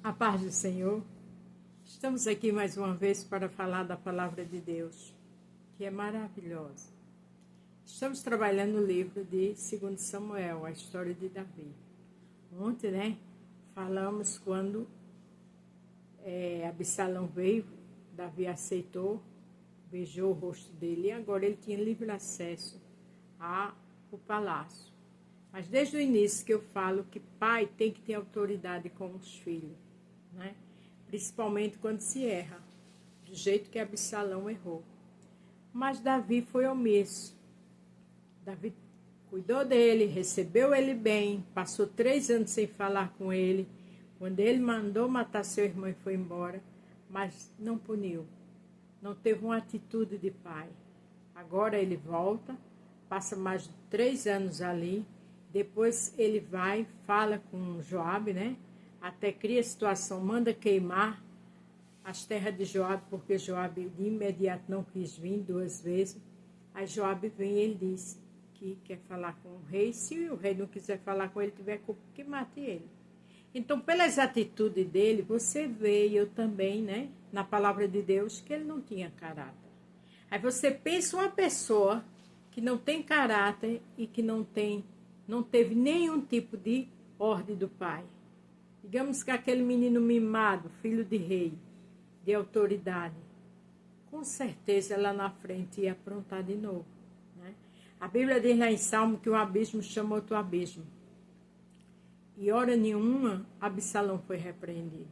A paz do Senhor. Estamos aqui mais uma vez para falar da palavra de Deus, que é maravilhosa. Estamos trabalhando no livro de 2 Samuel, a história de Davi. Ontem, falamos quando Absalão veio, Davi aceitou, beijou o rosto dele e agora ele tinha livre acesso ao palácio. Mas desde o início que eu falo que pai tem que ter autoridade com os filhos, né? Principalmente quando se erra, do jeito que Absalão errou. Mas Davi foi omisso. Davi cuidou dele, recebeu ele bem, passou 3 anos sem falar com ele, quando ele mandou matar seu irmão e foi embora, mas não puniu, não teve uma atitude de pai. Agora ele volta, passa mais de 3 anos ali, depois ele vai, fala com Joabe, né? Até cria a situação, manda queimar as terras de Joabe, porque Joabe de imediato não quis vir 2 vezes. Aí Joabe vem e ele diz que quer falar com o rei. Se o rei não quiser falar com ele, tiver culpa, que mate ele. Então, pelas atitudes dele, você vê, e eu também, né, na palavra de Deus, que ele não tinha caráter. Aí você pensa uma pessoa que não tem caráter e que não teve nenhum tipo de ordem do pai. Digamos que aquele menino mimado, filho de rei, de autoridade, com certeza lá na frente ia aprontar de novo, né? A Bíblia diz lá em Salmo que o abismo chama outro abismo. E hora nenhuma Absalão foi repreendido.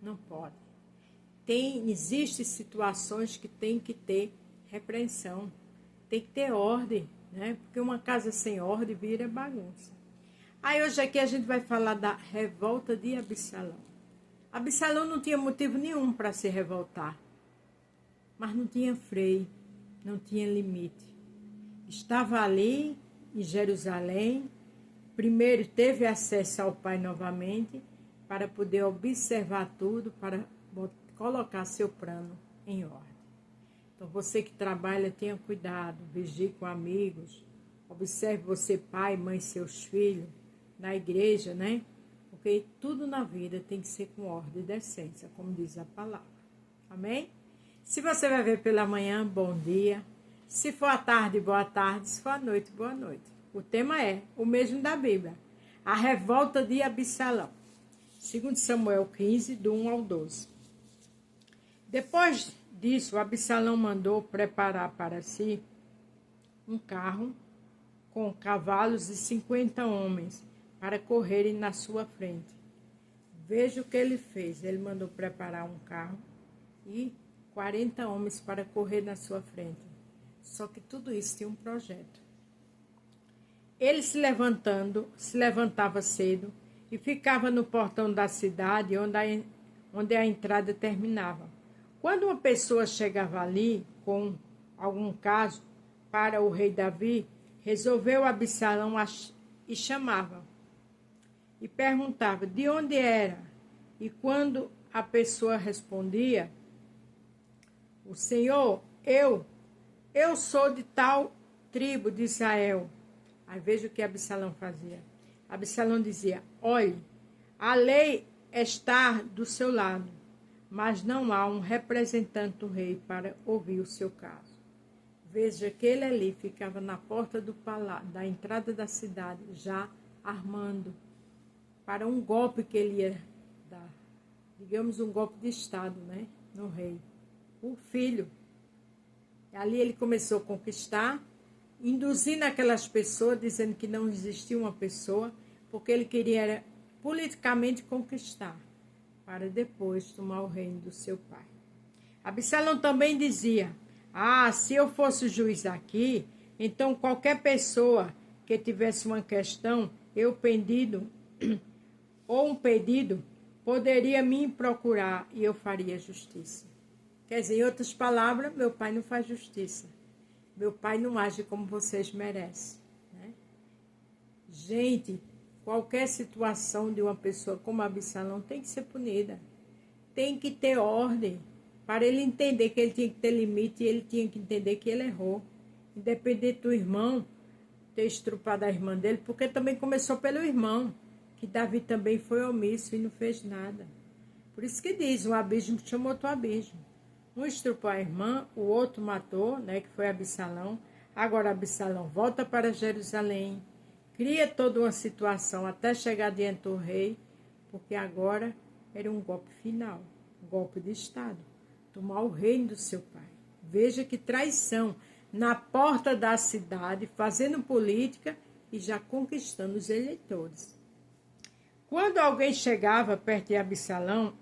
Não pode. Existem situações que tem que ter repreensão, tem que ter ordem, né? Porque uma casa sem ordem vira bagunça. Aí hoje aqui a gente vai falar da revolta de Absalão. Absalão não tinha motivo nenhum para se revoltar, mas não tinha freio, não tinha limite. Estava ali em Jerusalém, primeiro teve acesso ao pai novamente, para poder observar tudo, para colocar seu plano em ordem. Então você que trabalha, tenha cuidado, vigie com amigos, observe você pai, mãe, seus filhos, na igreja, né? Porque tudo na vida tem que ser com ordem e decência, como diz a palavra. Amém? Se você vai ver pela manhã, bom dia. Se for à tarde, boa tarde. Se for à noite, boa noite. O tema é o mesmo da Bíblia. A revolta de Absalão. 2 Samuel 15, do 1 ao 12. Depois disso, Absalão mandou preparar para si um carro com cavalos e 50 homens, para correrem na sua frente. Veja o que ele fez. Ele mandou preparar um carro e 40 homens para correr na sua frente. Só que tudo isso tinha um projeto. Ele se levantava cedo e ficava no portão da cidade onde a entrada terminava. Quando uma pessoa chegava ali com algum caso para o rei Davi, resolveu Absalão e chamava. E perguntava de onde era. E quando a pessoa respondia, o Senhor, eu sou de tal tribo de Israel. Aí veja o que Absalão fazia. Absalão dizia, olhe, a lei está do seu lado, mas não há um representante do rei para ouvir o seu caso. Veja que ele ali ficava na porta do palácio, da entrada da cidade, já armando para um golpe que ele ia dar, digamos um golpe de Estado, né, no rei, o filho. Ali ele começou a conquistar, induzindo aquelas pessoas, dizendo que não existia uma pessoa, porque ele queria politicamente conquistar, para depois tomar o reino do seu pai. Absalão também dizia, se eu fosse juiz aqui, então qualquer pessoa que tivesse uma questão, ou um pedido, poderia me procurar e eu faria justiça. Quer dizer, em outras palavras, meu pai não faz justiça. Meu pai não age como vocês merecem, né? Gente, qualquer situação de uma pessoa como Absalão tem que ser punida. Tem que ter ordem para ele entender que ele tinha que ter limite e ele tinha que entender que ele errou. Independente do irmão ter estrupado a irmã dele, porque também começou pelo irmão, que Davi também foi omisso e não fez nada. Por isso que diz, um abismo chamou outro abismo. Um estrupou a irmã, o outro matou, né, que foi Absalão. Agora Absalão volta para Jerusalém, cria toda uma situação até chegar diante do rei, porque agora era um golpe final, um golpe de Estado, tomar o reino do seu pai. Veja que traição, na porta da cidade, fazendo política e já conquistando os eleitores. Quando alguém chegava perto de Absalão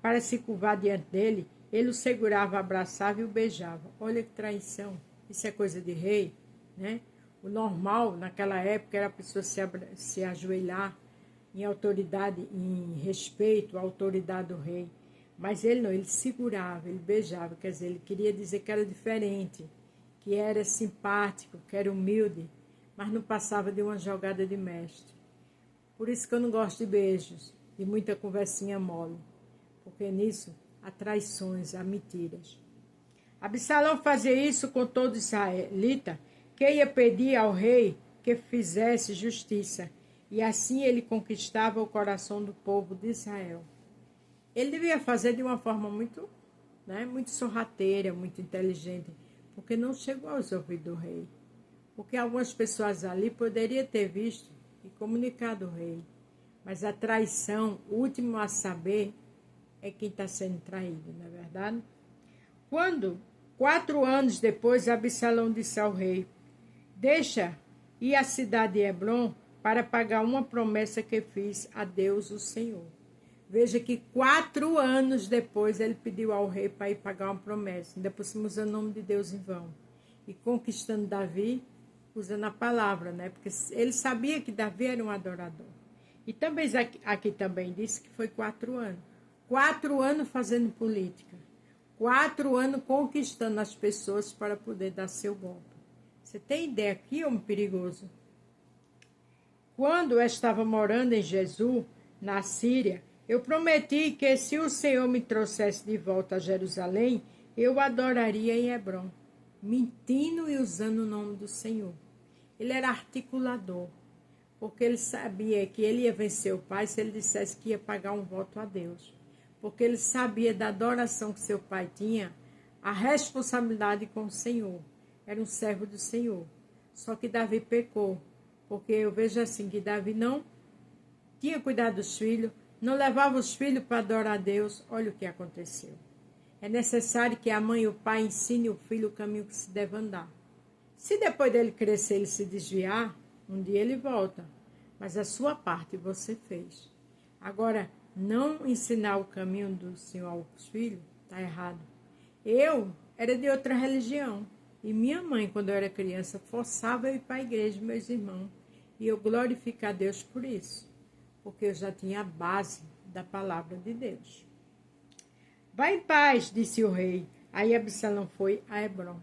para se curvar diante dele, ele o segurava, abraçava e o beijava. Olha que traição, isso é coisa de rei, né? O normal naquela época era a pessoa se ajoelhar em autoridade, em respeito à autoridade do rei. Mas ele não, ele segurava, ele beijava, quer dizer, ele queria dizer que era diferente, que era simpático, que era humilde, mas não passava de uma jogada de mestre. Por isso que eu não gosto de beijos, de muita conversinha mole, porque nisso há traições, há mentiras. Absalão fazia isso com todo israelita, que ia pedir ao rei que fizesse justiça, e assim ele conquistava o coração do povo de Israel. Ele devia fazer de uma forma muito sorrateira, muito inteligente, porque não chegou aos ouvidos do rei. Porque algumas pessoas ali poderiam ter visto e comunicado ao rei. Mas a traição, o último a saber, é quem está sendo traído, não é verdade? Quando, 4 anos depois, Absalão disse ao rei: deixa ir à cidade de Hebrom para pagar uma promessa que fiz a Deus, o Senhor. Veja que 4 anos depois ele pediu ao rei para ir pagar uma promessa, ainda por cima usando o nome de Deus em vão. E conquistando Davi, usando a palavra, né? Porque ele sabia que Davi era um adorador. E também aqui também disse que foi 4 anos. 4 anos fazendo política. 4 anos conquistando as pessoas para poder dar seu golpe. Você tem ideia que homem perigoso? Quando eu estava morando em Jesus, na Síria, eu prometi que se o Senhor me trouxesse de volta a Jerusalém, eu adoraria em Hebrom, mentindo e usando o nome do Senhor. Ele era articulador, porque ele sabia que ele ia vencer o pai se ele dissesse que ia pagar um voto a Deus. Porque ele sabia da adoração que seu pai tinha, a responsabilidade com o Senhor. Era um servo do Senhor. Só que Davi pecou, porque eu vejo assim que Davi não tinha cuidado dos filhos, não levava os filhos para adorar a Deus. Olha o que aconteceu. É necessário que a mãe e o pai ensinem o filho o caminho que se deve andar. Se depois dele crescer ele se desviar, um dia ele volta. Mas a sua parte você fez. Agora, não ensinar o caminho do Senhor aos filhos, está errado. Eu era de outra religião. E minha mãe, quando eu era criança, forçava eu ir para a igreja, meus irmãos. E eu glorifico a Deus por isso. Porque eu já tinha a base da palavra de Deus. Vá em paz, disse o rei. Aí Absalão foi a Hebrom.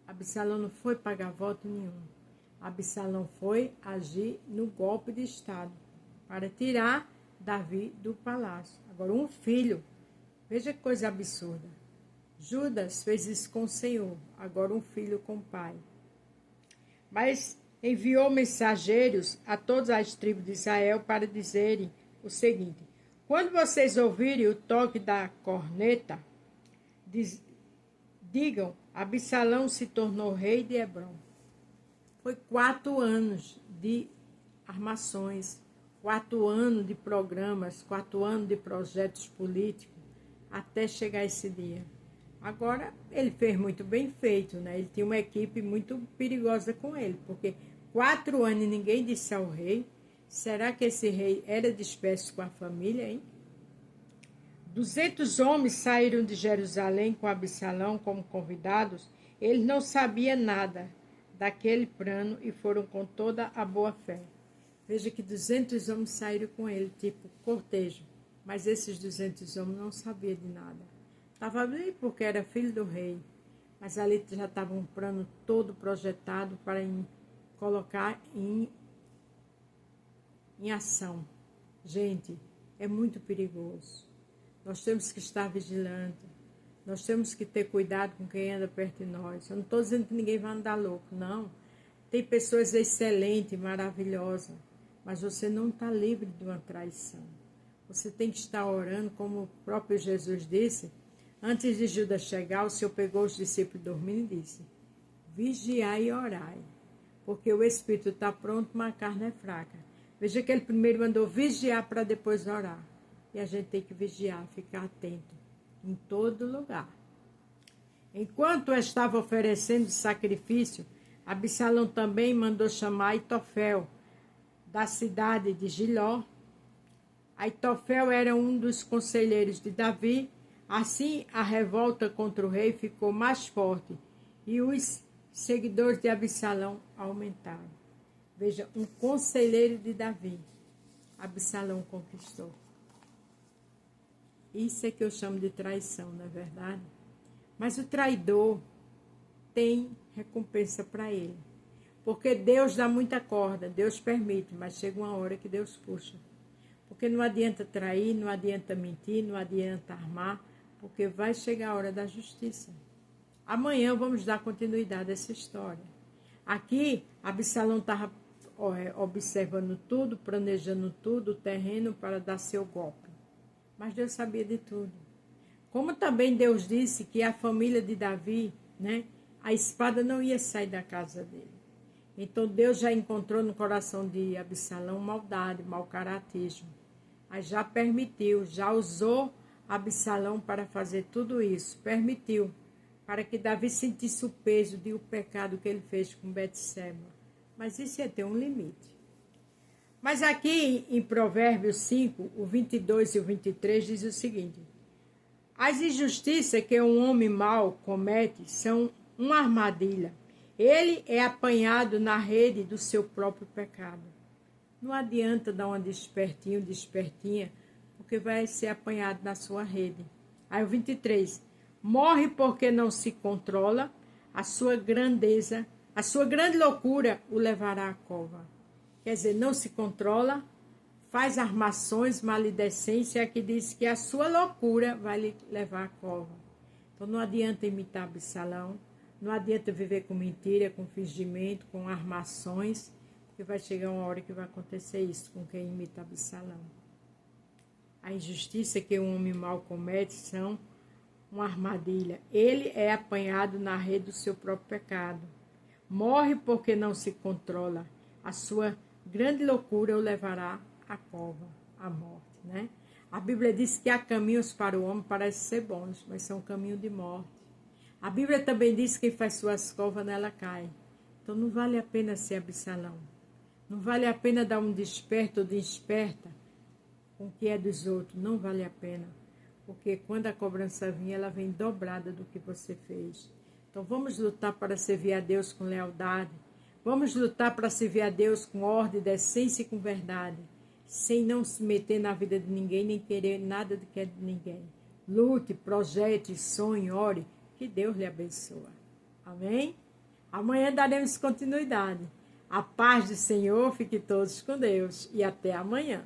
Absalão não foi pagar voto nenhum. Absalão foi agir no golpe de Estado para tirar Davi do palácio. Agora, um filho, veja que coisa absurda. Judas fez isso com o Senhor, agora um filho com o pai. Mas enviou mensageiros a todas as tribos de Israel para dizerem o seguinte: quando vocês ouvirem o toque da corneta, digam, Absalão se tornou rei de Hebrom. Foi 4 anos de armações, 4 anos de programas, 4 anos de projetos políticos, até chegar esse dia. Agora, ele fez muito bem feito, né? Ele tinha uma equipe muito perigosa com ele, porque 4 anos e ninguém disse ao rei. Será que esse rei era disperso com a família, hein? 200 homens saíram de Jerusalém com Absalão como convidados. Ele não sabia nada daquele plano e foram com toda a boa fé. Veja que 200 homens saíram com ele, tipo cortejo. Mas esses 200 homens não sabiam de nada. Estava ali porque era filho do rei. Mas ali já estava um plano todo projetado para colocar em ação. Gente, é muito perigoso. Nós temos que estar vigilantes. Nós temos que ter cuidado com quem anda perto de nós. Eu não estou dizendo que ninguém vai andar louco, não. Tem pessoas excelentes, maravilhosas, mas você não está livre de uma traição. Você tem que estar orando, como o próprio Jesus disse. Antes de Judas chegar, o Senhor pegou os discípulos dormindo e disse: vigiai e orai, porque o espírito está pronto, mas a carne é fraca. Veja que ele primeiro mandou vigiar para depois orar. E a gente tem que vigiar, ficar atento em todo lugar. Enquanto estava oferecendo sacrifício, Absalão também mandou chamar Aitofel, da cidade de Giló. Aitofel era um dos conselheiros de Davi. Assim, a revolta contra o rei ficou mais forte e os seguidores de Absalão aumentaram. Veja, um conselheiro de Davi, Absalão conquistou. Isso é que eu chamo de traição, não é verdade? Mas o traidor tem recompensa para ele. Porque Deus dá muita corda, Deus permite, mas chega uma hora que Deus puxa. Porque não adianta trair, não adianta mentir, não adianta armar, porque vai chegar a hora da justiça. Amanhã vamos dar continuidade a essa história. Aqui, Absalão estava observando tudo, planejando tudo, o terreno para dar seu golpe. Mas Deus sabia de tudo. Como também Deus disse que a família de Davi, né, a espada não ia sair da casa dele. Então Deus já encontrou no coração de Absalão maldade, mau caratismo. Mas já permitiu, já usou Absalão para fazer tudo isso. Permitiu, para que Davi sentisse o peso do pecado que ele fez com Betseba. Mas isso ia ter um limite. Mas aqui em Provérbios 5, o 22 e o 23 diz o seguinte: as injustiças que um homem mau comete são uma armadilha. Ele é apanhado na rede do seu próprio pecado. Não adianta dar uma despertinha, porque vai ser apanhado na sua rede. Aí o 23. Morre porque não se controla, a sua grande loucura o levará à cova. Quer dizer, não se controla, faz armações, maledicência, que diz que a sua loucura vai lhe levar à cova. Então não adianta imitar Absalão, não adianta viver com mentira, com fingimento, com armações, porque vai chegar uma hora que vai acontecer isso com quem imita Absalão. A injustiça que um homem mau comete são uma armadilha. Ele é apanhado na rede do seu próprio pecado. Morre porque não se controla. A sua grande loucura o levará à cova, à morte, né? A Bíblia diz que há caminhos para o homem, parece ser bons, mas são caminhos de morte. A Bíblia também diz que quem faz suas covas, nela cai. Então não vale a pena ser Absalão. Não vale a pena dar um desperto ou desperta com o que é dos outros. Não vale a pena. Porque quando a cobrança vem, ela vem dobrada do que você fez. Então vamos lutar para servir a Deus com lealdade. Vamos lutar para servir a Deus com ordem, decência e com verdade. Sem não se meter na vida de ninguém, nem querer nada de ninguém. Lute, projete, sonhe, ore. Que Deus lhe abençoe. Amém? Amanhã daremos continuidade. A paz do Senhor, fique todos com Deus. E até amanhã.